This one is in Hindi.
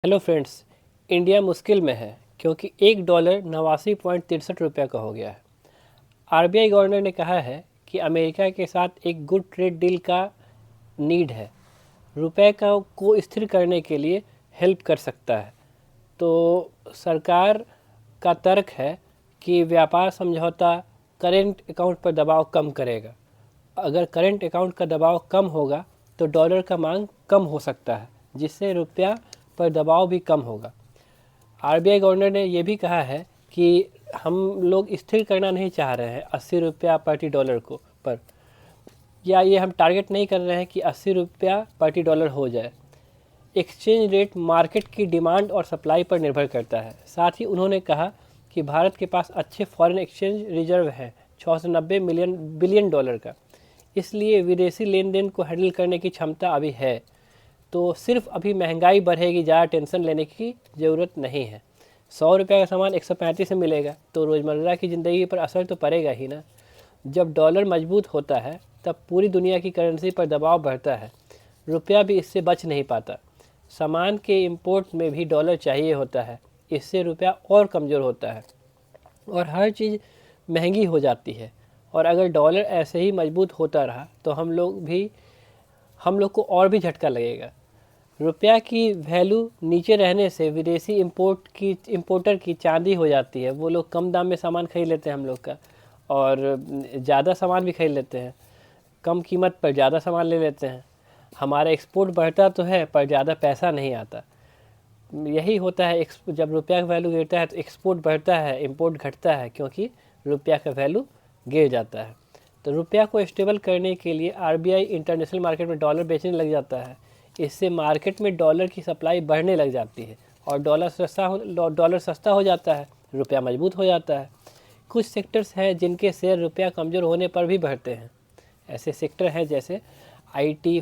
Hello friends. इंडिया मुश्किल में है क्योंकि $1 89.63 का हो गया है। आरबीआई गवर्नर ने कहा है कि अमेरिका के साथ एक गुड ट्रेड डील का नीड है। रुपए का को स्थिर करने के लिए हेल्प कर सकता है। तो सरकार का तर्क है कि व्यापार समझौता करेंट अकाउंट पर दबाव कम करेगा। अगर करेंट अकाउंट का दबाव कम होगा तो डॉलर का मांग कम हो सकता है, जिससे रुपया पर दबाव भी कम होगा। आरबीआई गवर्नर ने यह भी कहा है कि हम लोग स्थिर करना नहीं चाह रहे हैं 80 रुपया प्रति डॉलर को पर, या ये हम टारगेट नहीं कर रहे हैं कि 80 रुपया प्रति डॉलर हो जाए। एक्सचेंज रेट मार्केट की डिमांड और सप्लाई पर निर्भर करता है। साथ ही उन्होंने कहा कि भारत के पास अच्छे फॉरेन एक्सचेंज रिजर्व हैं 690 बिलियन डॉलर का, इसलिए विदेशी लेन देन को हैंडल करने की क्षमता अभी है। तो सिर्फ अभी महंगाई बढ़ेगी, ज़्यादा टेंशन लेने की ज़रूरत नहीं है। 100 रुपये का सामान 135 में मिलेगा तो रोज़मर्रा की ज़िंदगी पर असर तो पड़ेगा ही ना। जब डॉलर मजबूत होता है तब पूरी दुनिया की करेंसी पर दबाव बढ़ता है, रुपया भी इससे बच नहीं पाता। सामान के इंपोर्ट में भी डॉलर चाहिए होता है, इससे रुपया और कमज़ोर होता है और हर चीज़ महंगी हो जाती है। और अगर डॉलर ऐसे ही मजबूत होता रहा तो हम लोग को और भी झटका लगेगा। रुपया की वैल्यू नीचे रहने से विदेशी इंपोर्टर की चांदी हो जाती है। वो लोग कम दाम में सामान खरीद लेते हैं हम लोग का, और ज़्यादा सामान भी खरीद लेते हैं, कम कीमत पर ज़्यादा सामान ले लेते हैं। हमारा एक्सपोर्ट बढ़ता तो है पर ज़्यादा पैसा नहीं आता। यही होता है, जब रुपया का वैल्यू गिरता है तो एक्सपोर्ट बढ़ता है, इंपोर्ट घटता है, क्योंकि रुपया का वैल्यू गिर जाता है। तो रुपया को स्टेबल करने के लिए आरबीआई इंटरनेशनल मार्केट में डॉलर बेचने लग जाता है। इससे मार्केट में डॉलर की सप्लाई बढ़ने लग जाती है और डॉलर सस्ता हो जाता है, रुपया मजबूत हो जाता है। कुछ सेक्टर्स हैं जिनके शेयर रुपया कमज़ोर होने पर भी बढ़ते हैं। ऐसे सेक्टर हैं जैसे आईटी,